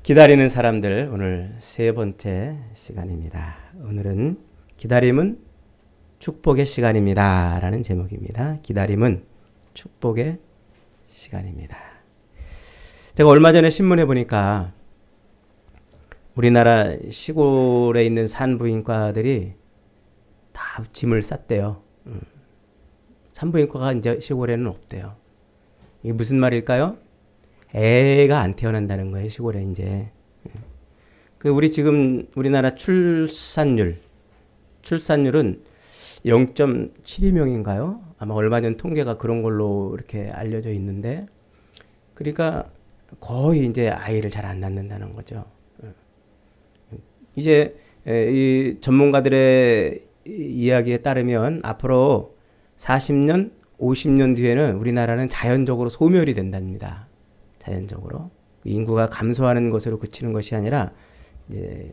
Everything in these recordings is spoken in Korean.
기다리는 사람들, 오늘 세 번째 시간입니다. 오늘은 기다림은 축복의 시간입니다 라는 제목입니다. 기다림은 축복의 시간입니다. 제가 얼마 전에 신문에 보니까 우리나라 시골에 있는 산부인과들이 다 짐을 쌌대요. 산부인과가 이제 시골에는 없대요. 이게 무슨 말일까요? 애가 안 태어난다는 거예요, 시골에 이제. 우리 지금 우리나라 출산율은 0.72명인가요? 아마 얼마 전 통계가 그런 걸로 이렇게 알려져 있는데, 그러니까 거의 이제 아이를 잘 안 낳는다는 거죠. 이제 이 전문가들의 이야기에 따르면 앞으로 40년, 50년 뒤에는 우리나라는 자연적으로 소멸이 된답니다. 자연적으로 인구가 감소하는 것으로 그치는 것이 아니라 이제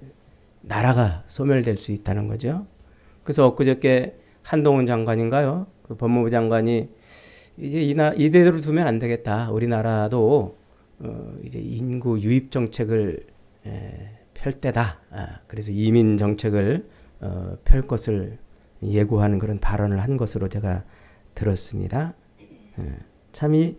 나라가 소멸될 수 있다는 거죠. 그래서 엊그저께 한동훈 장관인가요? 그 법무부 장관이 이제 이대로 두면 안 되겠다. 우리나라도 이제 인구 유입 정책을 펼 때다. 그래서 이민 정책을 펼 것을 예고하는 그런 발언을 한 것으로 제가 들었습니다. 참 이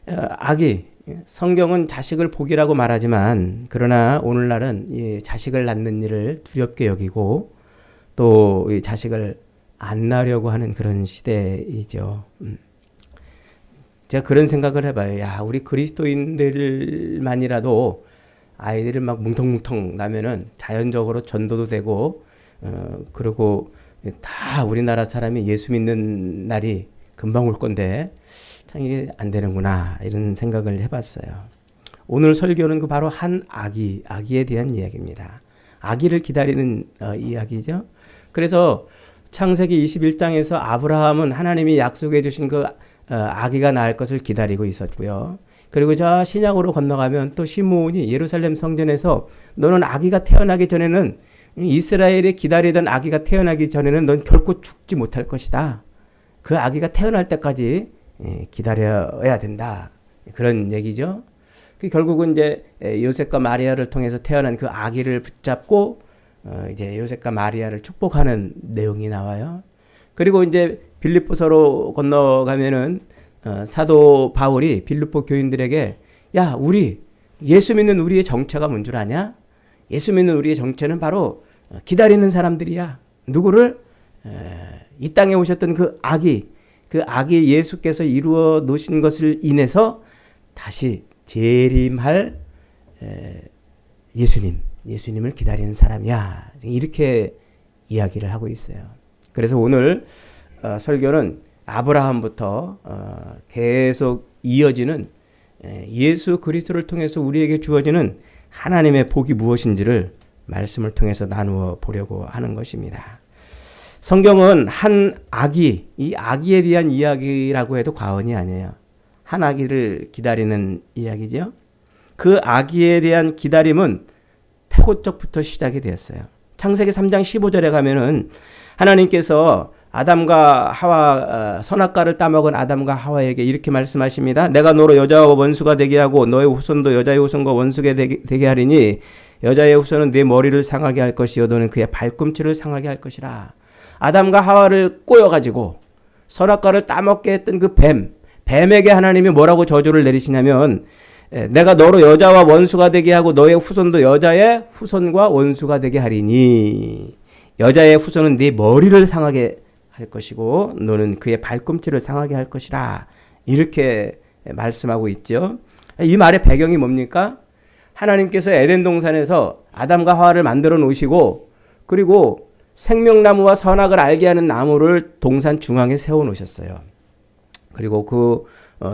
아기, 성경은 자식을 복이라고 말하지만 그러나 오늘날은 이 자식을 낳는 일을 두렵게 여기고 또 이 자식을 안 낳으려고 하는 그런 시대이죠. 제가 그런 생각을 해봐요. 야, 우리 그리스도인들만이라도 아이들을 막 뭉텅뭉텅 나면은 자연적으로 전도도 되고 그리고 다 우리나라 사람이 예수 믿는 날이 금방 올 건데 참 이게 안 되는구나 이런 생각을 해봤어요. 오늘 설교는 바로 한 아기에 대한 이야기입니다. 아기를 기다리는 이야기죠. 그래서 창세기 21장에서 아브라함은 하나님이 약속해 주신 그 아기가 낳을 것을 기다리고 있었고요. 그리고 저 신약으로 건너가면 또 시므온이 예루살렘 성전에서 너는 아기가 태어나기 전에는 이스라엘이 기다리던 아기가 태어나기 전에는 넌 결코 죽지 못할 것이다. 그 아기가 태어날 때까지 기다려야 된다. 그런 얘기죠. 결국은 이제 요셉과 마리아를 통해서 태어난 그 아기를 붙잡고 이제 요셉과 마리아를 축복하는 내용이 나와요. 그리고 이제 빌립보서로 건너가면은 사도 바울이 빌립보 교인들에게 야, 우리 예수 믿는 우리의 정체가 뭔 줄 아냐? 예수 믿는 우리의 정체는 바로 기다리는 사람들이야. 누구를? 이 땅에 오셨던 그 아기 예수께서 이루어 놓으신 것을 인해서 다시 재림할 예수님을 기다리는 사람이야. 이렇게 이야기를 하고 있어요. 그래서 오늘 설교는 아브라함부터 계속 이어지는 예수 그리스도를 통해서 우리에게 주어지는 하나님의 복이 무엇인지를 말씀을 통해서 나누어 보려고 하는 것입니다. 성경은 한 아기, 이 아기에 대한 이야기라고 해도 과언이 아니에요. 한 아기를 기다리는 이야기죠. 그 아기에 대한 기다림은 태고적부터 시작이 되었어요. 창세기 3장 15절에 가면은 하나님께서 아담과 하와 선악과를 따먹은 아담과 하와에게 이렇게 말씀하십니다. 내가 너로 여자와 원수가 되게 하고 너의 후손도 여자의 후손과 원수가 되게 하리니 여자의 후손은 네 머리를 상하게 할 것이요 너는 그의 발꿈치를 상하게 할 것이라. 아담과 하와를 꼬여가지고 선악과를 따먹게 했던 그 뱀에게 하나님이 뭐라고 저주를 내리시냐면 내가 너로 여자와 원수가 되게 하고 너의 후손도 여자의 후손과 원수가 되게 하리니 여자의 후손은 네 머리를 상하게 할 것이고 너는 그의 발꿈치를 상하게 할 것이라. 이렇게 말씀하고 있죠. 이 말의 배경이 뭡니까? 하나님께서 에덴 동산에서 아담과 하와를 만들어 놓으시고 그리고 생명나무와 선악을 알게 하는 나무를 동산 중앙에 세워 놓으셨어요. 그리고 그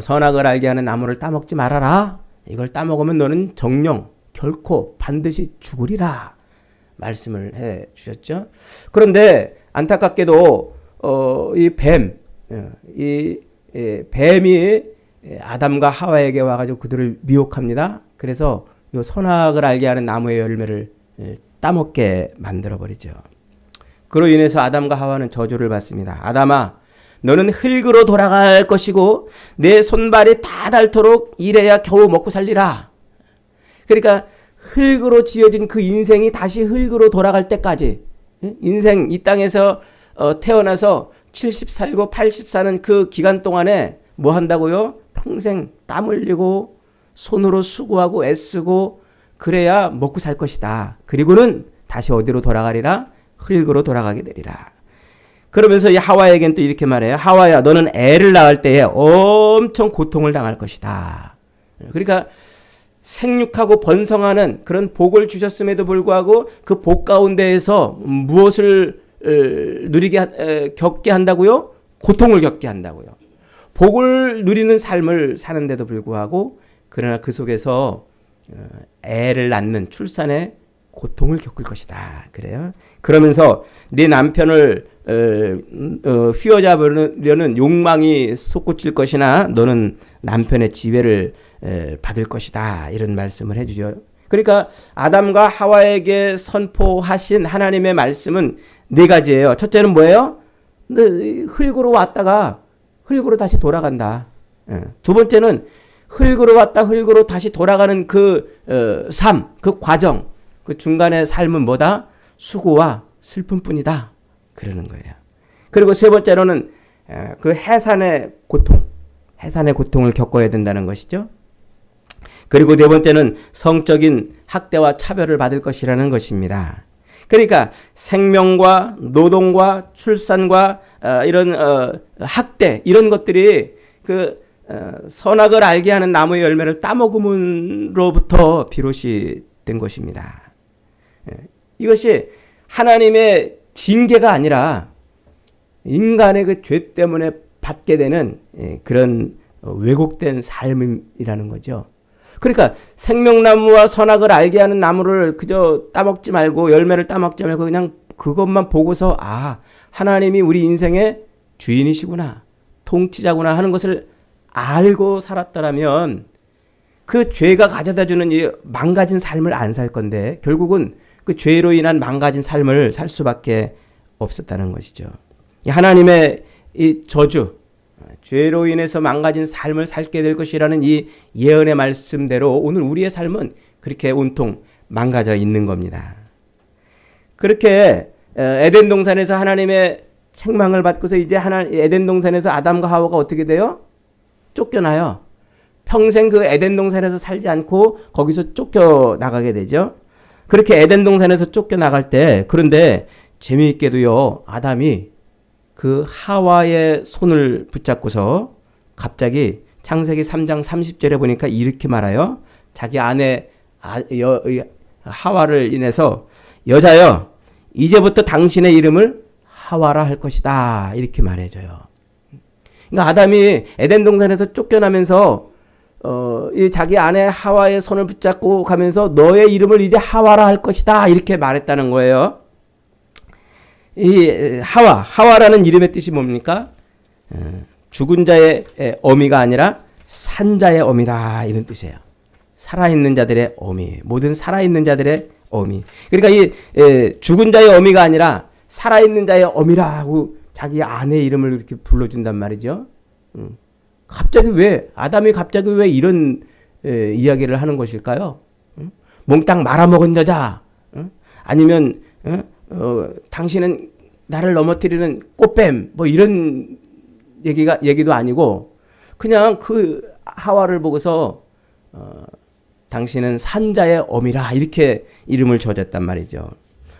선악을 알게 하는 나무를 따먹지 말아라. 이걸 따먹으면 너는 정령 결코 반드시 죽으리라. 말씀을 해 주셨죠. 그런데 안타깝게도 뱀이 아담과 하와에게 와가지고 그들을 미혹합니다. 그래서 이 선악을 알게 하는 나무의 열매를 따먹게 만들어버리죠. 그로 인해서 아담과 하와는 저주를 받습니다. 아담아, 너는 흙으로 돌아갈 것이고 내 손발이 다 닳도록 일해야 겨우 먹고 살리라. 그러니까 흙으로 지어진 그 인생이 다시 흙으로 돌아갈 때까지, 인생 이 땅에서 태어나서 70 살고 80 사는 그 기간 동안에 뭐 한다고요? 평생 땀 흘리고 손으로 수고하고 애쓰고 그래야 먹고 살 것이다. 그리고는 다시 어디로 돌아가리라? 흙으로 돌아가게 되리라. 그러면서 이 하와에겐 또 이렇게 말해요. 하와야, 너는 애를 낳을 때에 엄청 고통을 당할 것이다. 그러니까 생육하고 번성하는 그런 복을 주셨음에도 불구하고 그 복 가운데에서 무엇을 겪게 한다고요? 고통을 겪게 한다고요. 복을 누리는 삶을 사는데도 불구하고 그러나 그 속에서 애를 낳는 출산의 고통을 겪을 것이다. 그래요. 그러면서 네 남편을 휘어잡으려는 욕망이 솟구칠 것이나 너는 남편의 지배를 받을 것이다. 이런 말씀을 해주죠. 그러니까 아담과 하와에게 선포하신 하나님의 말씀은 네 가지예요. 첫째는 뭐예요? 흙으로 왔다가 흙으로 다시 돌아간다. 두 번째는 흙으로 왔다 흙으로 다시 돌아가는 그 삶, 그 과정, 그 중간의 삶은 뭐다? 수고와 슬픔뿐이다. 그러는 거예요. 그리고 세 번째로는 그 해산의 고통을 겪어야 된다는 것이죠. 그리고 네 번째는 성적인 학대와 차별을 받을 것이라는 것입니다. 그러니까 생명과 노동과 출산과 이런 학대 이런 것들이 그 선악을 알게 하는 나무의 열매를 따먹음으로부터 비롯이 된 것입니다. 이것이 하나님의 징계가 아니라 인간의 그 죄 때문에 받게 되는 그런 왜곡된 삶이라는 거죠. 그러니까 생명나무와 선악을 알게 하는 나무를 그저 따먹지 말고 열매를 따먹지 말고 그냥 그것만 보고서 하나님이 우리 인생의 주인이시구나, 통치자구나 하는 것을 알고 살았더라면 그 죄가 가져다주는 이 망가진 삶을 안 살 건데 결국은 그 죄로 인한 망가진 삶을 살 수밖에 없었다는 것이죠. 하나님의 이 저주, 죄로 인해서 망가진 삶을 살게 될 것이라는 이 예언의 말씀대로 오늘 우리의 삶은 그렇게 온통 망가져 있는 겁니다. 그렇게 에덴 동산에서 하나님의 책망을 받고서 이제 에덴 동산에서 아담과 하와가 어떻게 돼요? 쫓겨나요. 평생 그 에덴 동산에서 살지 않고 거기서 쫓겨나가게 되죠. 그렇게 에덴 동산에서 쫓겨나갈 때 그런데 재미있게도요, 아담이 그 하와의 손을 붙잡고서 갑자기 창세기 3장 30절에 보니까 이렇게 말해요. 자기 아내 하와를 인해서 여자여 이제부터 당신의 이름을 하와라 할 것이다. 이렇게 말해줘요. 그러니까 아담이 에덴 동산에서 쫓겨나면서 이 자기 아내 하와의 손을 붙잡고 가면서 너의 이름을 이제 하와라 할 것이다. 이렇게 말했다는 거예요. 이 하와라는 이름의 뜻이 뭡니까? 죽은 자의 어미가 아니라 산 자의 어미라 이런 뜻이에요. 살아있는 자들의 어미, 모든 살아있는 자들의 어미. 그러니까 이 죽은 자의 어미가 아니라 살아있는 자의 어미라고 자기 아내 이름을 이렇게 불러준단 말이죠. 아담이 갑자기 왜 이런 이야기를 하는 것일까요? 몽땅 말아먹은 여자, 아니면 당신은 나를 넘어뜨리는 꽃뱀, 뭐 이런 얘기도 아니고 그냥 그 하와를 보고서 당신은 산자의 어미라 이렇게 이름을 줘줬단 말이죠.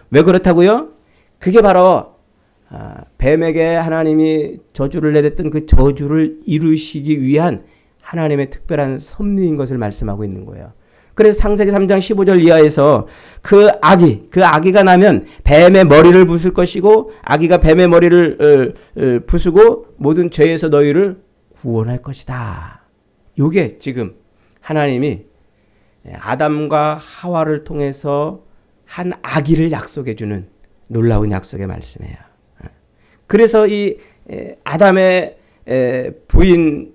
왜 그렇다고요? 그게 바로 뱀에게 하나님이 저주를 내렸던 그 저주를 이루시기 위한 하나님의 특별한 섭리인 것을 말씀하고 있는 거예요. 그래서 창세기 3장 15절 이하에서 그 아기가 나면 뱀의 머리를 부술 것이고 아기가 뱀의 머리를 부수고 모든 죄에서 너희를 구원할 것이다. 요게 지금 하나님이 아담과 하와를 통해서 한 아기를 약속해 주는 놀라운 약속의 말씀이에요. 그래서 이 아담의 부인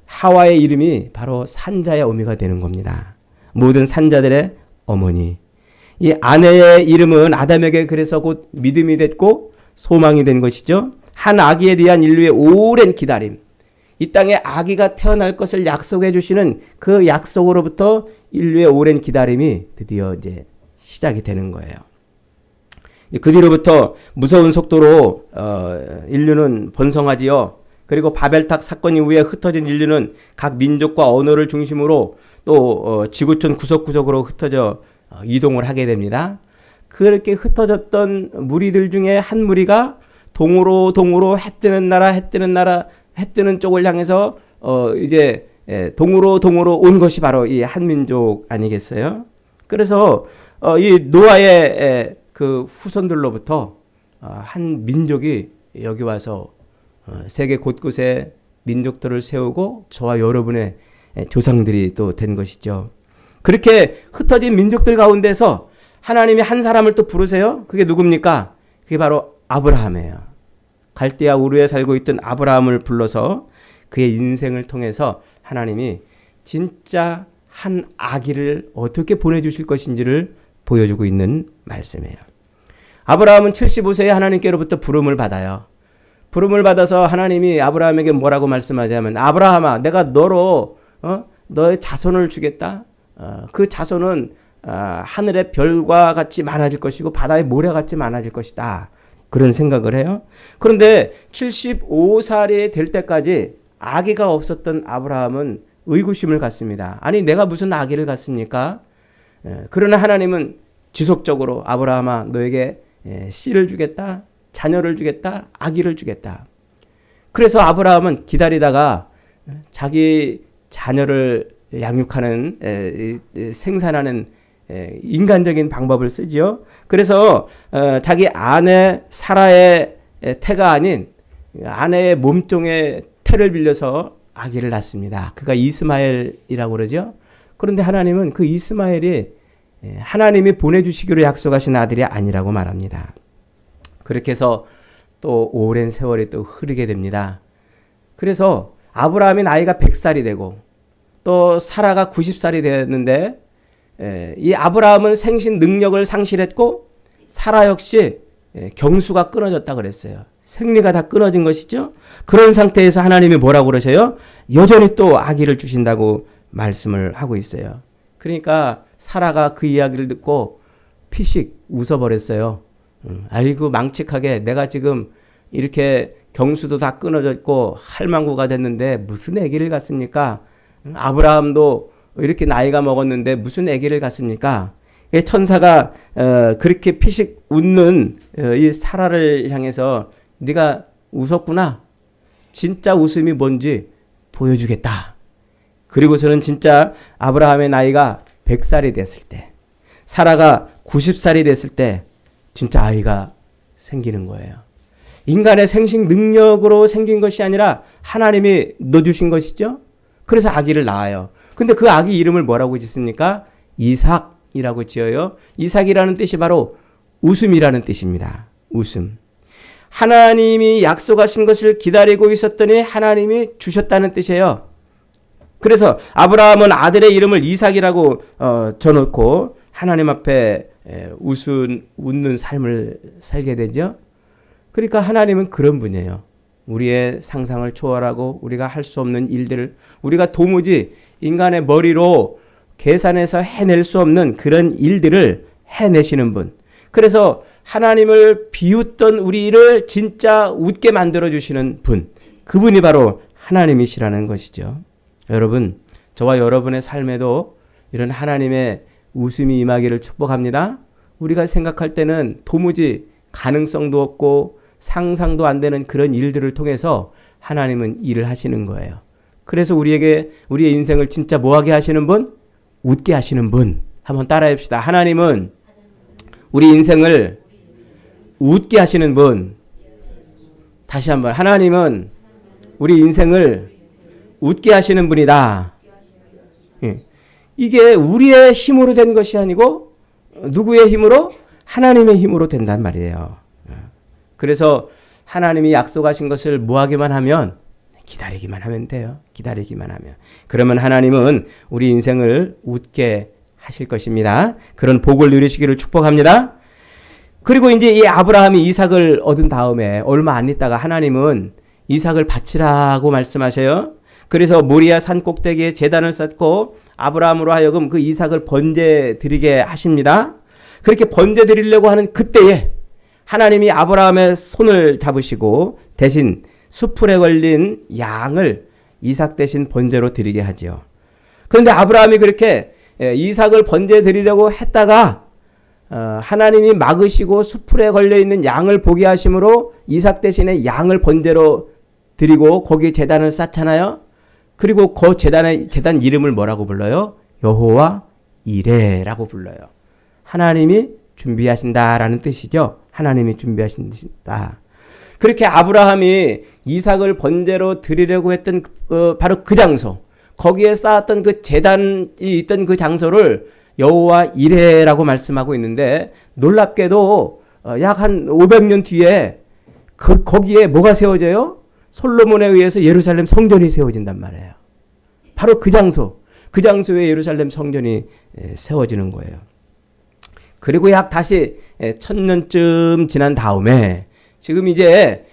하와의 이름이 바로 산자의 어미가 되는 겁니다. 모든 산자들의 어머니. 이 아내의 이름은 아담에게 그래서 곧 믿음이 됐고 소망이 된 것이죠. 한 아기에 대한 인류의 오랜 기다림. 이 땅에 아기가 태어날 것을 약속해 주시는 그 약속으로부터 인류의 오랜 기다림이 드디어 이제 시작이 되는 거예요. 그 뒤로부터 무서운 속도로 인류는 번성하지요. 그리고 바벨탑 사건 이후에 흩어진 인류는 각 민족과 언어를 중심으로 또 지구촌 구석구석으로 흩어져 이동을 하게 됩니다. 그렇게 흩어졌던 무리들 중에 한 무리가 동으로 해 뜨는 나라, 해 뜨는 쪽을 향해서 이제 동으로 온 것이 바로 이 한민족 아니겠어요? 그래서 이 노아의 그 후손들로부터 한 민족이 여기 와서 세계 곳곳에 민족들을 세우고 저와 여러분의 조상들이 또 된 것이죠. 그렇게 흩어진 민족들 가운데서 하나님이 한 사람을 또 부르세요. 그게 누굽니까? 그게 바로 아브라함이에요. 갈대아 우르에 살고 있던 아브라함을 불러서 그의 인생을 통해서 하나님이 진짜 한 아기를 어떻게 보내주실 것인지를 보여주고 있는 말씀이에요. 아브라함은 75세에 하나님께로부터 부름을 받아요. 부름을 받아서 하나님이 아브라함에게 뭐라고 말씀하냐면, 아브라함아, 내가 너로 너의 자손을 주겠다. 그 자손은 하늘의 별과 같이 많아질 것이고 바다의 모래같이 많아질 것이다. 그런 생각을 해요. 그런데 75살이 될 때까지 아기가 없었던 아브라함은 의구심을 갖습니다. 아니 내가 무슨 아기를 갖습니까? 그러나 하나님은 지속적으로 아브라함아 너에게 씨를 주겠다. 자녀를 주겠다. 아기를 주겠다. 그래서 아브라함은 기다리다가 자기 자녀를 양육하는 생산하는 인간적인 방법을 쓰지요. 그래서 자기 아내 사라의 태가 아닌 아내의 몸종의 태를 빌려서 아기를 낳습니다. 그가 이스마엘이라고 그러죠. 그런데 하나님은 그 이스마엘이 하나님이 보내주시기로 약속하신 아들이 아니라고 말합니다. 그렇게 해서 또 오랜 세월이 또 흐르게 됩니다. 그래서 아브라함이 나이가 100살이 되고 또 사라가 90살이 되었는데 이 아브라함은 생신 능력을 상실했고 사라 역시 경수가 끊어졌다 그랬어요. 생리가 다 끊어진 것이죠. 그런 상태에서 하나님이 뭐라고 그러셔요? 여전히 또 아기를 주신다고 말씀을 하고 있어요. 그러니까 사라가 그 이야기를 듣고 피식 웃어버렸어요. 아이고 망측하게 내가 지금 이렇게 경수도 다 끊어졌고 할망구가 됐는데 무슨 아기를 갖습니까? 아브라함도 이렇게 나이가 먹었는데 무슨 아기를 갖습니까? 천사가 그렇게 피식 웃는 이 사라를 향해서 네가 웃었구나. 진짜 웃음이 뭔지 보여주겠다. 그리고서는 진짜 아브라함의 나이가 100살이 됐을 때, 사라가 90살이 됐을 때 진짜 아이가 생기는 거예요. 인간의 생식 능력으로 생긴 것이 아니라 하나님이 넣어주신 것이죠. 그래서 아기를 낳아요. 근데 그 아기 이름을 뭐라고 짓습니까? 이삭이라고 지어요. 이삭이라는 뜻이 바로 웃음이라는 뜻입니다. 웃음. 하나님이 약속하신 것을 기다리고 있었더니 하나님이 주셨다는 뜻이에요. 그래서 아브라함은 아들의 이름을 이삭이라고 져놓고 하나님 앞에 웃는 삶을 살게 되죠. 그러니까 하나님은 그런 분이에요. 우리의 상상을 초월하고 우리가 할 수 없는 일들을 우리가 도무지 인간의 머리로 계산해서 해낼 수 없는 그런 일들을 해내시는 분. 그래서 하나님을 비웃던 우리를 진짜 웃게 만들어주시는 분. 그분이 바로 하나님이시라는 것이죠. 여러분, 저와 여러분의 삶에도 이런 하나님의 웃음이 임하기를 축복합니다. 우리가 생각할 때는 도무지 가능성도 없고 상상도 안 되는 그런 일들을 통해서 하나님은 일을 하시는 거예요. 그래서 우리에게 우리의 인생을 진짜 뭐하게 하시는 분? 웃게 하시는 분. 한번 따라해 봅시다. 하나님은 우리 인생을 웃게 하시는 분. 다시 한번. 하나님은 우리 인생을 웃게 하시는 분이다. 이게 우리의 힘으로 된 것이 아니고 누구의 힘으로? 하나님의 힘으로 된단 말이에요. 그래서 하나님이 약속하신 것을 뭐하기만 하면 기다리기만 하면 돼요. 기다리기만 하면. 그러면 하나님은 우리 인생을 웃게 하실 것입니다. 그런 복을 누리시기를 축복합니다. 그리고 이제 이 아브라함이 이삭을 얻은 다음에 얼마 안 있다가 하나님은 이삭을 바치라고 말씀하셔요. 그래서 모리아 산 꼭대기에 제단을 쌓고 아브라함으로 하여금 그 이삭을 번제 드리게 하십니다. 그렇게 번제 드리려고 하는 그때에 하나님이 아브라함의 손을 잡으시고 대신 수풀에 걸린 양을 이삭 대신 번제로 드리게 하죠. 그런데 아브라함이 그렇게 이삭을 번제 드리려고 했다가 하나님이 막으시고 수풀에 걸려있는 양을 보게 하심으로 이삭 대신에 양을 번제로 드리고 거기에 제단을 쌓잖아요. 그리고 그 제단 이름을 뭐라고 불러요? 여호와 이레라고 불러요. 하나님이 준비하신다라는 뜻이죠. 하나님이 준비하신다. 그렇게 아브라함이 이삭을 번제로 드리려고 했던 바로 그 장소, 거기에 쌓았던 그 제단이 있던 그 장소를 여호와 이레라고 말씀하고 있는데, 놀랍게도 약 한 500년 뒤에 거기에 뭐가 세워져요? 솔로몬에 의해서 예루살렘 성전이 세워진단 말이에요. 바로 그 장소에 예루살렘 성전이 세워지는 거예요. 그리고 약 다시 1000년쯤 지난 다음에 지금 이제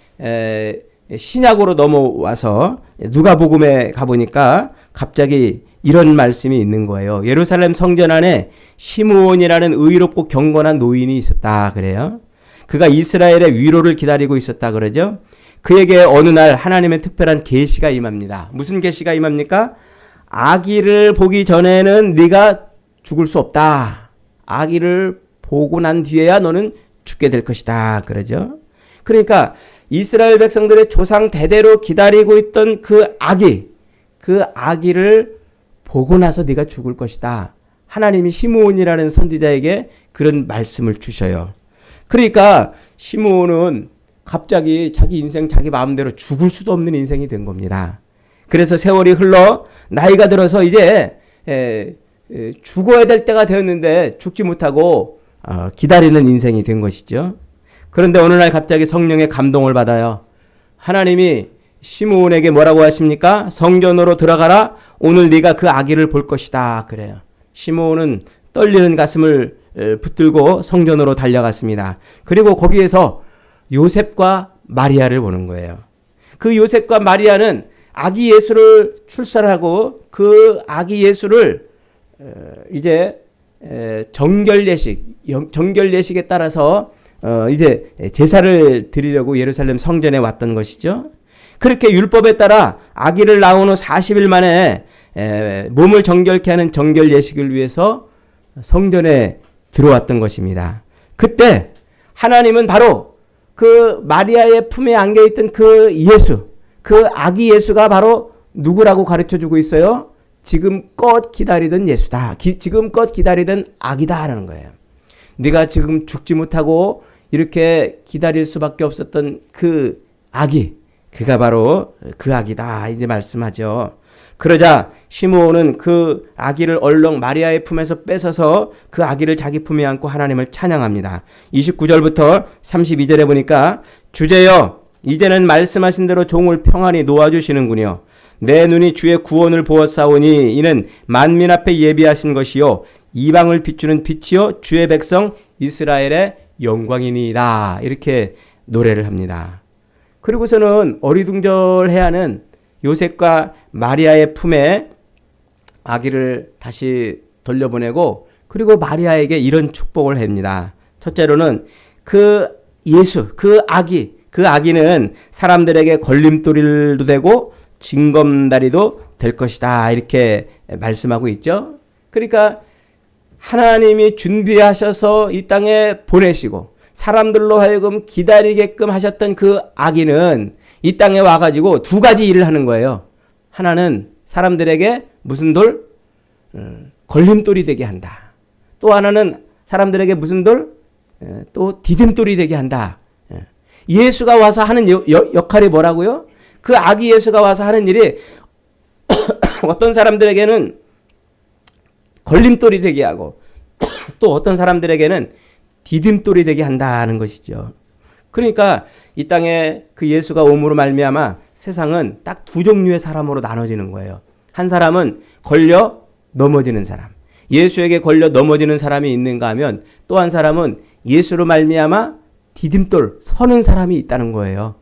신약으로 넘어와서 누가복음에 가보니까 갑자기 이런 말씀이 있는 거예요. 예루살렘 성전 안에 시므온이라는 의롭고 경건한 노인이 있었다 그래요. 그가 이스라엘의 위로를 기다리고 있었다 그러죠. 그에게 어느 날 하나님의 특별한 계시가 임합니다. 무슨 계시가 임합니까? 아기를 보기 전에는 네가 죽을 수 없다. 아기를 보고 난 뒤에야 너는 죽게 될 것이다 그러죠. 그러니까 이스라엘 백성들의 조상 대대로 기다리고 있던 그 아기를 보고 나서 네가 죽을 것이다. 하나님이 시므온이라는 선지자에게 그런 말씀을 주셔요. 그러니까 시므온은 갑자기 자기 인생 자기 마음대로 죽을 수도 없는 인생이 된 겁니다. 그래서 세월이 흘러 나이가 들어서 이제 죽어야 될 때가 되었는데 죽지 못하고 기다리는 인생이 된 것이죠. 그런데 어느 날 갑자기 성령의 감동을 받아요. 하나님이 시므온에게 뭐라고 하십니까? 성전으로 들어가라. 오늘 네가 그 아기를 볼 것이다 그래요. 시므온은 떨리는 가슴을 붙들고 성전으로 달려갔습니다. 그리고 거기에서 요셉과 마리아를 보는 거예요. 그 요셉과 마리아는 아기 예수를 출산하고 그 아기 예수를 이제 정결 예식에 따라서 이제 제사를 드리려고 예루살렘 성전에 왔던 것이죠. 그렇게 율법에 따라 아기를 낳은 후 40일 만에 몸을 정결케 하는 정결 예식을 위해서 성전에 들어왔던 것입니다. 그때 하나님은 바로 그 마리아의 품에 안겨있던 그 예수, 그 아기 예수가 바로 누구라고 가르쳐주고 있어요? 지금껏 기다리던 예수다. 지금껏 기다리던 아기다라는 거예요. 네가 지금 죽지 못하고 이렇게 기다릴 수밖에 없었던 그 아기, 그가 바로 그 아기다 이제 말씀하죠. 그러자 시므온은 그 아기를 얼렁 마리아의 품에서 뺏어서 그 아기를 자기 품에 안고 하나님을 찬양합니다. 29절부터 32절에 보니까 주제여 이제는 말씀하신 대로 종을 평안히 놓아주시는군요. 내 눈이 주의 구원을 보았사오니 이는 만민 앞에 예비하신 것이요 이방을 비추는 빛이요 주의 백성 이스라엘의 영광이니이다. 이렇게 노래를 합니다. 그리고서는 어리둥절해야 하는 요셉과 마리아의 품에 아기를 다시 돌려보내고 그리고 마리아에게 이런 축복을 합니다. 첫째로는 그 예수, 그 아기는 사람들에게 걸림돌이도 되고 징검다리도 될 것이다. 이렇게 말씀하고 있죠. 그러니까 하나님이 준비하셔서 이 땅에 보내시고 사람들로 하여금 기다리게끔 하셨던 그 아기는 이 땅에 와가지고 두 가지 일을 하는 거예요. 하나는 사람들에게 무슨 돌? 걸림돌이 되게 한다. 또 하나는 사람들에게 무슨 돌? 또 디딤돌이 되게 한다. 예수가 와서 하는 역할이 뭐라고요? 그 아기 예수가 와서 하는 일이 어떤 사람들에게는 걸림돌이 되게 하고 또 어떤 사람들에게는 디딤돌이 되게 한다는 것이죠. 그러니까 이 땅에 그 예수가 옴으로 말미암아 세상은 딱 두 종류의 사람으로 나눠지는 거예요. 한 사람은 걸려 넘어지는 사람. 예수에게 걸려 넘어지는 사람이 있는가 하면 또 한 사람은 예수로 말미암아 디딤돌 서는 사람이 있다는 거예요.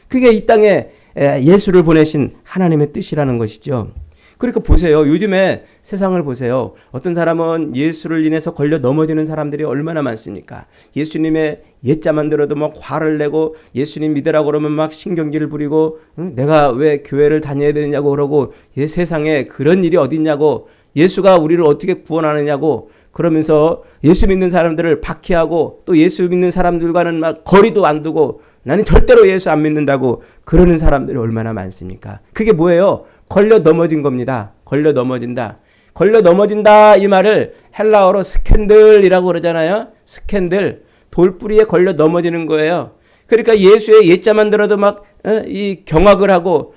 그게 이 땅에 예수를 보내신 하나님의 뜻이라는 것이죠. 그러니까 보세요. 요즘에 세상을 보세요. 어떤 사람은 예수를 인해서 걸려 넘어지는 사람들이 얼마나 많습니까? 예수님의 예자만 들어도 막 화를 내고 예수님 믿으라고 그러면 막 신경질을 부리고 내가 왜 교회를 다녀야 되느냐고 그러고 세상에 그런 일이 어딨냐고 예수가 우리를 어떻게 구원하느냐고 그러면서 예수 믿는 사람들을 박해하고 또 예수 믿는 사람들과는 막 거리도 안 두고 나는 절대로 예수 안 믿는다고 그러는 사람들이 얼마나 많습니까? 그게 뭐예요? 걸려 넘어진 겁니다. 걸려 넘어진다. 걸려 넘어진다 이 말을 헬라어로 스캔들이라고 그러잖아요. 스캔들. 돌뿌리에 걸려 넘어지는 거예요. 그러니까 예수의 예자만 들어도 막 이 경악을 하고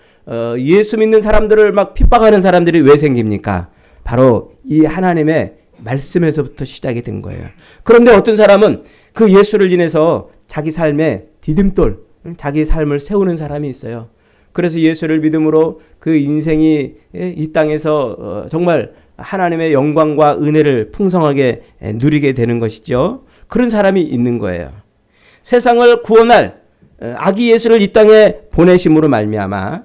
예수 믿는 사람들을 막 핍박하는 사람들이 왜 생깁니까? 바로 이 하나님의 말씀에서부터 시작이 된 거예요. 그런데 어떤 사람은 그 예수를 인해서 자기 삶에 디딤돌, 자기 삶을 세우는 사람이 있어요. 그래서 예수를 믿음으로 그 인생이 이 땅에서 정말 하나님의 영광과 은혜를 풍성하게 누리게 되는 것이죠. 그런 사람이 있는 거예요. 세상을 구원할 아기 예수를 이 땅에 보내심으로 말미암아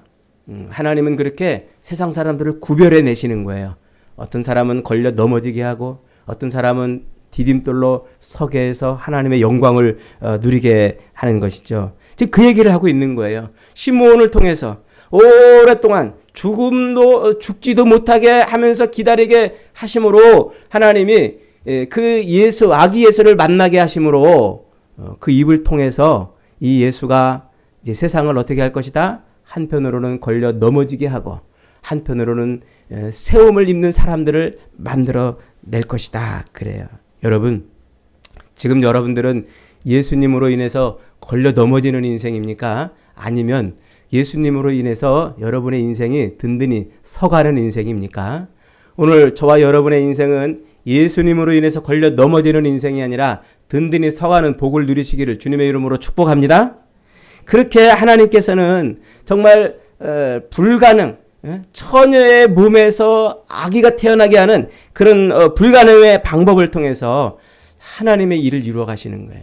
하나님은 그렇게 세상 사람들을 구별해 내시는 거예요. 어떤 사람은 걸려 넘어지게 하고 어떤 사람은 디딤돌로 서게 해서 하나님의 영광을 누리게 하는 것이죠. 지금 그 얘기를 하고 있는 거예요. 시므온을 통해서 오랫동안 죽지도 못하게 하면서 기다리게 하심으로 하나님이 그 예수, 아기 예수를 만나게 하심으로 그 입을 통해서 이 예수가 이제 세상을 어떻게 할 것이다? 한편으로는 걸려 넘어지게 하고 한편으로는 세움을 입는 사람들을 만들어 낼 것이다. 그래요. 여러분, 지금 여러분들은 예수님으로 인해서 걸려 넘어지는 인생입니까? 아니면 예수님으로 인해서 여러분의 인생이 든든히 서가는 인생입니까? 오늘 저와 여러분의 인생은 예수님으로 인해서 걸려 넘어지는 인생이 아니라 든든히 서가는 복을 누리시기를 주님의 이름으로 축복합니다. 그렇게 하나님께서는 정말 불가능, 처녀의 몸에서 아기가 태어나게 하는 그런 불가능의 방법을 통해서 하나님의 일을 이루어 가시는 거예요.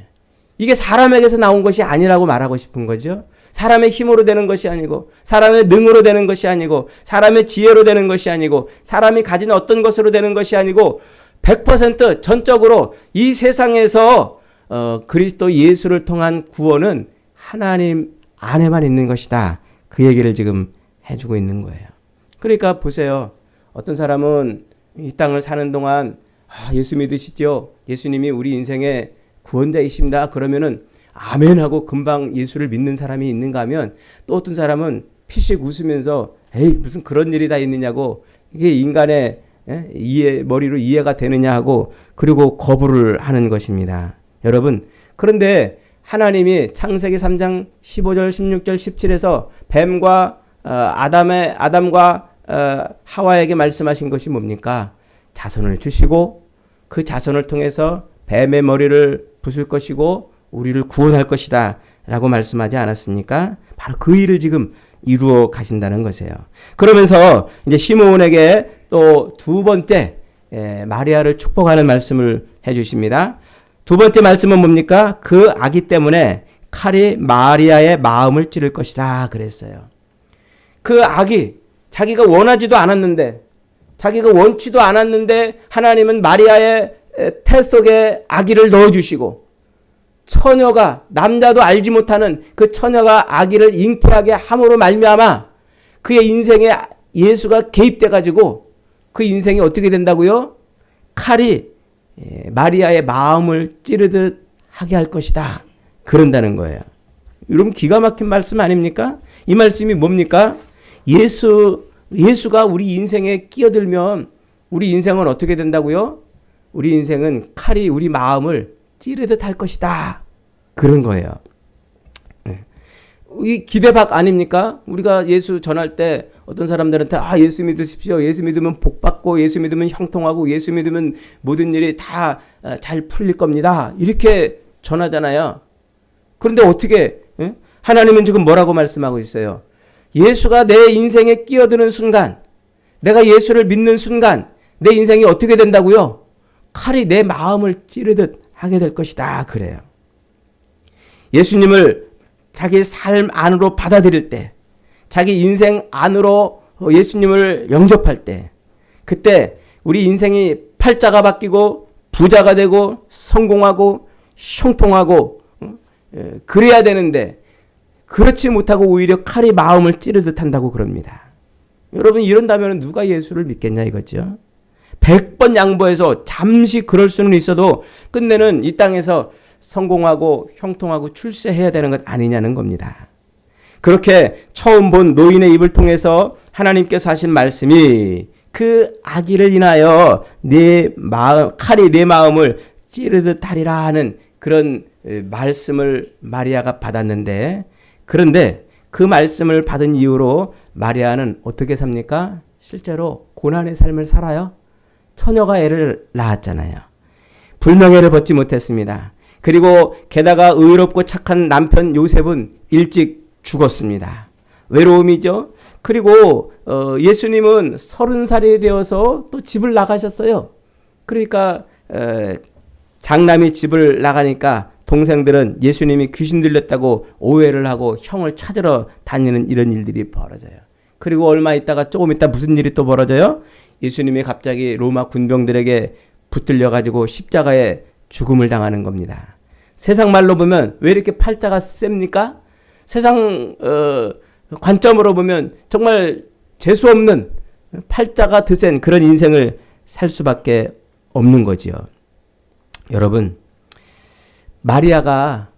이게 사람에게서 나온 것이 아니라고 말하고 싶은 거죠. 사람의 힘으로 되는 것이 아니고 사람의 능으로 되는 것이 아니고 사람의 지혜로 되는 것이 아니고 사람이 가진 어떤 것으로 되는 것이 아니고 100% 전적으로 이 세상에서 그리스도 예수를 통한 구원은 하나님 안에만 있는 것이다. 그 얘기를 지금 해주고 있는 거예요. 그러니까 보세요. 어떤 사람은 이 땅을 사는 동안 예수 믿으시죠? 예수님이 우리 인생의 구원자이십니다. 그러면은 아멘 하고 금방 예수를 믿는 사람이 있는가 하면 또 어떤 사람은 피식 웃으면서 에이 무슨 그런 일이 다 있느냐고 이게 인간의 머리로 이해가 되느냐 하고 그리고 거부를 하는 것입니다. 여러분, 그런데 하나님이 창세기 3장 15절 16절 17에서 뱀과 아담과 하와에게 말씀하신 것이 뭡니까? 자손을 주시고 그 자손을 통해서 뱀의 머리를 부술 것이고 우리를 구원할 것이다 라고 말씀하지 않았습니까? 바로 그 일을 지금 이루어 가신다는 것이에요. 그러면서 이제 시므온에게 또 두 번째 마리아를 축복하는 말씀을 해주십니다. 두 번째 말씀은 뭡니까? 그 아기 때문에 칼이 마리아의 마음을 찌를 것이다 그랬어요. 그 아기 자기가 원하지도 않았는데 자기가 원치도 않았는데 하나님은 마리아의 태 속에 아기를 넣어주시고 처녀가 남자도 알지 못하는 그 처녀가 아기를 잉태하게 함으로 말미암아 그의 인생에 예수가 개입돼 가지고 그 인생이 어떻게 된다고요? 칼이 마리아의 마음을 찌르듯 하게 할 것이다. 그런다는 거예요. 여러분 기가 막힌 말씀 아닙니까? 이 말씀이 뭡니까? 예수가 우리 인생에 끼어들면 우리 인생은 어떻게 된다고요? 우리 인생은 칼이 우리 마음을 찌르듯 할 것이다. 그런 거예요. 이 기대박 아닙니까? 우리가 예수 전할 때 어떤 사람들한테 예수 믿으십시오. 예수 믿으면 복 받고 예수 믿으면 형통하고 예수 믿으면 모든 일이 다 잘 풀릴 겁니다. 이렇게 전하잖아요. 그런데 어떻게 하나님은 지금 뭐라고 말씀하고 있어요? 예수가 내 인생에 끼어드는 순간, 내가 예수를 믿는 순간 내 인생이 어떻게 된다고요? 칼이 내 마음을 찌르듯 하게 될 것이다. 그래요. 예수님을 자기 삶 안으로 받아들일 때, 자기 인생 안으로 예수님을 영접할 때, 그때 우리 인생이 팔자가 바뀌고 부자가 되고 성공하고 형통하고 그래야 되는데, 그렇지 못하고 오히려 칼이 마음을 찌르듯 한다고 그럽니다. 여러분, 이런다면 누가 예수를 믿겠냐 이거죠. 100번 양보해서 잠시 그럴 수는 있어도 끝내는 이 땅에서 성공하고 형통하고 출세해야 되는 것 아니냐는 겁니다. 그렇게 처음 본 노인의 입을 통해서 하나님께서 하신 말씀이 그 아기를 인하여 칼이 내 마음을 찌르듯 하리라 하는 그런 말씀을 마리아가 받았는데, 그런데 그 말씀을 받은 이후로 마리아는 어떻게 삽니까? 실제로 고난의 삶을 살아요. 처녀가 애를 낳았잖아요. 불명예를 벗지 못했습니다. 그리고 게다가 의롭고 착한 남편 요셉은 일찍 죽었습니다. 외로움이죠. 그리고 예수님은 30살이 되어서 또 집을 나가셨어요. 그러니까 장남이 집을 나가니까 동생들은 예수님이 귀신 들렸다고 오해를 하고 형을 찾으러 다니는 이런 일들이 벌어져요. 그리고 얼마 있다가 조금 있다 무슨 일이 또 벌어져요? 예수님이 갑자기 로마 군병들에게 붙들려 가지고 십자가에 죽음을 당하는 겁니다. 세상 말로 보면 왜 이렇게 팔자가 셉니까? 세상 관점으로 보면 정말 재수 없는 팔자가 드센 그런 인생을 살 수밖에 없는 거지요. 여러분, 마리아가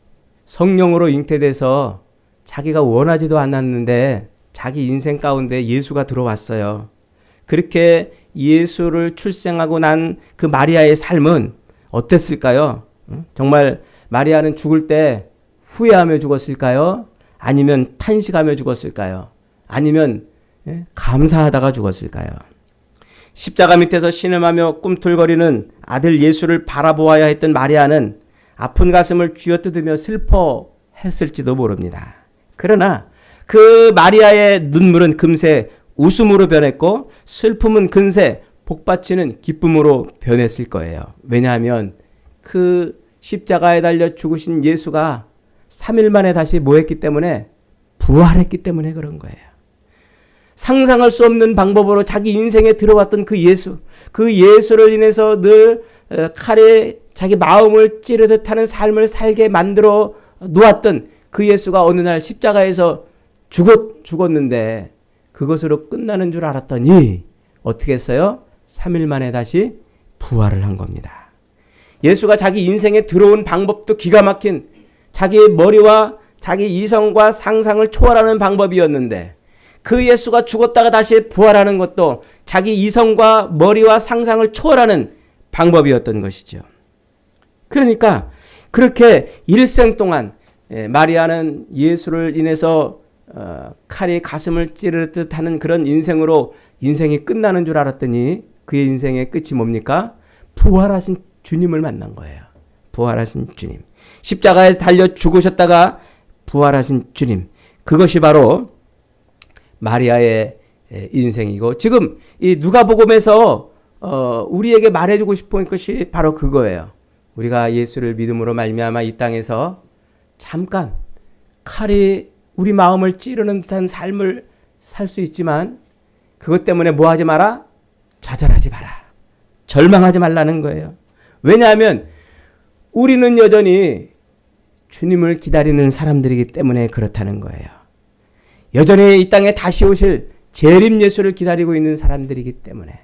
성령으로 잉태돼서 자기가 원하지도 않았는데 자기 인생 가운데 예수가 들어왔어요. 그렇게 예수를 출생하고 난 그 마리아의 삶은 어땠을까요? 정말 마리아는 죽을 때 후회하며 죽었을까요? 아니면 탄식하며 죽었을까요? 아니면 감사하다가 죽었을까요? 십자가 밑에서 신음하며 꿈틀거리는 아들 예수를 바라보아야 했던 마리아는 아픈 가슴을 쥐어뜯으며 슬퍼했을지도 모릅니다. 그러나 그 마리아의 눈물은 금세 웃음으로 변했고 슬픔은 금세 복받치는 기쁨으로 변했을 거예요. 왜냐하면 그 십자가에 달려 죽으신 예수가 3일 만에 다시 뭐했기 때문에? 부활했기 때문에 그런 거예요. 상상할 수 없는 방법으로 자기 인생에 들어왔던 그 예수, 그 예수를 인해서 늘 칼에 자기 마음을 찌르듯 하는 삶을 살게 만들어 놓았던 그 예수가 어느 날 십자가에서 죽었는데 그것으로 끝나는 줄 알았더니 어떻게 했어요? 3일 만에 다시 부활을 한 겁니다. 예수가 자기 인생에 들어온 방법도 기가 막힌 자기의 머리와 자기 이성과 상상을 초월하는 방법이었는데 그 예수가 죽었다가 다시 부활하는 것도 자기 이성과 머리와 상상을 초월하는 방법이었던 것이죠. 그러니까 그렇게 일생 동안 마리아는 예수를 인해서 칼이 가슴을 찌르듯 하는 그런 인생으로 인생이 끝나는 줄 알았더니 그의 인생의 끝이 뭡니까? 부활하신 주님을 만난 거예요. 부활하신 주님. 십자가에 달려 죽으셨다가 부활하신 주님. 그것이 바로 마리아의 인생이고 지금 이 누가복음에서 우리에게 말해주고 싶은 것이 바로 그거예요. 우리가 예수를 믿음으로 말미암아 이 땅에서 잠깐 칼이 우리 마음을 찌르는 듯한 삶을 살 수 있지만 그것 때문에 뭐 하지 마라? 좌절하지 마라. 절망하지 말라는 거예요. 왜냐하면 우리는 여전히 주님을 기다리는 사람들이기 때문에 그렇다는 거예요. 여전히 이 땅에 다시 오실 재림 예수를 기다리고 있는 사람들이기 때문에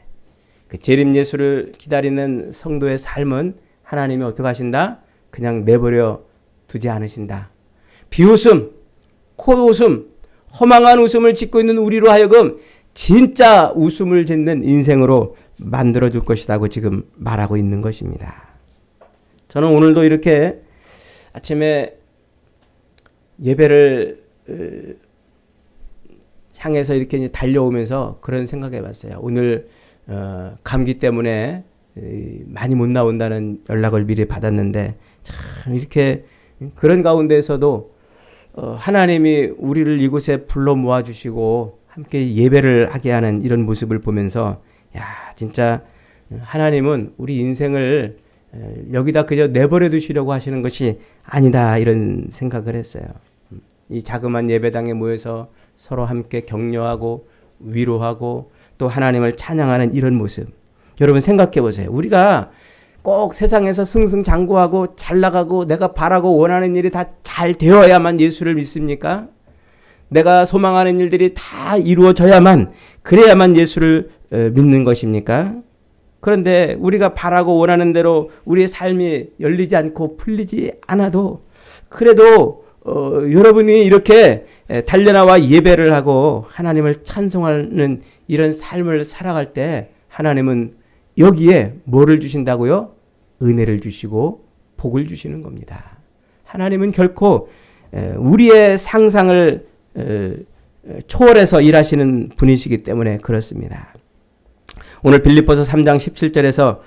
그 재림 예수를 기다리는 성도의 삶은 하나님이 어떻게 하신다? 그냥 내버려 두지 않으신다. 비웃음, 코웃음, 허망한 웃음을 짓고 있는 우리로 하여금 진짜 웃음을 짓는 인생으로 만들어줄 것이라고 지금 말하고 있는 것입니다. 저는 오늘도 이렇게 아침에 예배를 향해서 이렇게 달려오면서 그런 생각해 봤어요. 오늘 감기 때문에 많이 못 나온다는 연락을 미리 받았는데 참 이렇게 그런 가운데에서도 하나님이 우리를 이곳에 불러 모아주시고 함께 예배를 하게 하는 이런 모습을 보면서 야 진짜 하나님은 우리 인생을 여기다 그저 내버려 두시려고 하시는 것이 아니다 이런 생각을 했어요. 이 자그마한 예배당에 모여서 서로 함께 격려하고 위로하고 또 하나님을 찬양하는 이런 모습. 여러분 생각해 보세요. 우리가 꼭 세상에서 승승장구하고 잘 나가고 내가 바라고 원하는 일이 다 잘 되어야만 예수를 믿습니까? 내가 소망하는 일들이 다 이루어져야만, 그래야만 예수를 믿는 것입니까? 그런데 우리가 바라고 원하는 대로 우리의 삶이 열리지 않고 풀리지 않아도 그래도 여러분이 이렇게 달려나와 예배를 하고 하나님을 찬송하는 이런 삶을 살아갈 때 하나님은 여기에 뭐를 주신다고요? 은혜를 주시고 복을 주시는 겁니다. 하나님은 결코 우리의 상상을 초월해서 일하시는 분이시기 때문에 그렇습니다. 오늘 빌립보서 3장 17절에서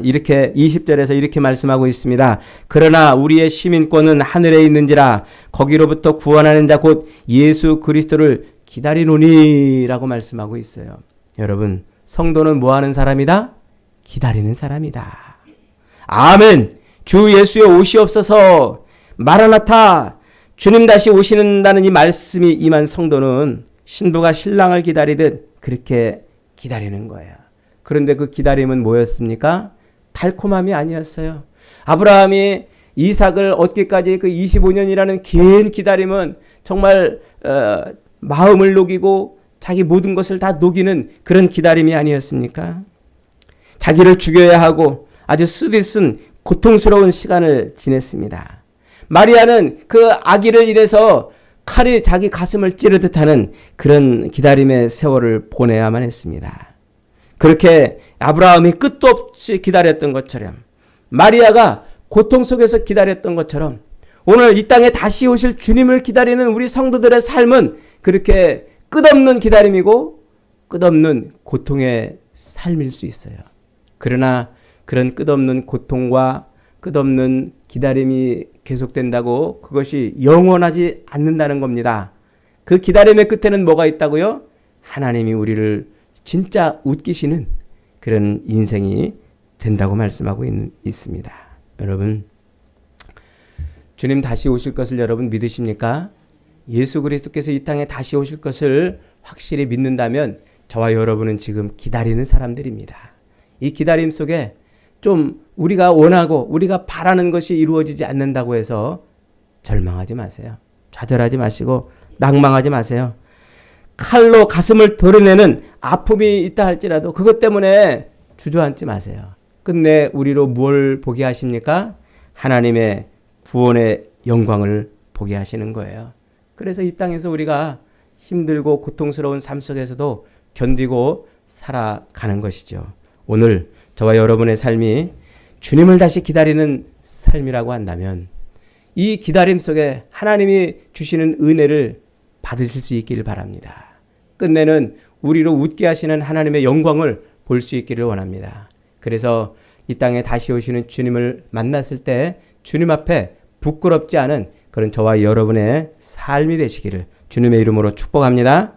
이렇게 20절에서 이렇게 말씀하고 있습니다. 그러나 우리의 시민권은 하늘에 있는지라 거기로부터 구원하는 자 곧 예수 그리스도를 기다리노니라고 말씀하고 있어요. 여러분, 성도는 뭐 하는 사람이다? 기다리는 사람이다. 아멘. 주 예수의 오시옵소서. 마라나타. 주님 다시 오시는다는 이 말씀이 임한 성도는 신부가 신랑을 기다리듯 그렇게 기다리는 거예요. 그런데 그 기다림은 뭐였습니까? 달콤함이 아니었어요. 아브라함이 이삭을 얻기까지 그 25년이라는 긴 기다림은 정말 마음을 녹이고 자기 모든 것을 다 녹이는 그런 기다림이 아니었습니까? 자기를 죽여야 하고 아주 쓰디쓴 고통스러운 시간을 지냈습니다. 마리아는 그 아기를 인해서 칼이 자기 가슴을 찌르듯 하는 그런 기다림의 세월을 보내야만 했습니다. 그렇게 아브라함이 끝도 없이 기다렸던 것처럼, 마리아가 고통 속에서 기다렸던 것처럼, 오늘 이 땅에 다시 오실 주님을 기다리는 우리 성도들의 삶은 그렇게 끝없는 기다림이고 끝없는 고통의 삶일 수 있어요. 그러나 그런 끝없는 고통과 끝없는 기다림이 계속된다고 그것이 영원하지 않는다는 겁니다. 그 기다림의 끝에는 뭐가 있다고요? 하나님이 우리를 진짜 웃기시는 그런 인생이 된다고 말씀하고 있습니다. 여러분, 주님 다시 오실 것을 여러분 믿으십니까? 예수 그리스도께서 이 땅에 다시 오실 것을 확실히 믿는다면 저와 여러분은 지금 기다리는 사람들입니다. 이 기다림 속에 좀 우리가 원하고 우리가 바라는 것이 이루어지지 않는다고 해서 절망하지 마세요. 좌절하지 마시고 낭망하지 마세요. 칼로 가슴을 도려내는 아픔이 있다 할지라도 그것 때문에 주저앉지 마세요. 끝내 우리로 뭘 보게 하십니까? 하나님의 구원의 영광을 보게 하시는 거예요. 그래서 이 땅에서 우리가 힘들고 고통스러운 삶 속에서도 견디고 살아가는 것이죠. 오늘 저와 여러분의 삶이 주님을 다시 기다리는 삶이라고 한다면 이 기다림 속에 하나님이 주시는 은혜를 받으실 수 있기를 바랍니다. 끝내는 우리로 웃게 하시는 하나님의 영광을 볼 수 있기를 원합니다. 그래서 이 땅에 다시 오시는 주님을 만났을 때 주님 앞에 부끄럽지 않은 그런 저와 여러분의 삶이 되시기를 주님의 이름으로 축복합니다.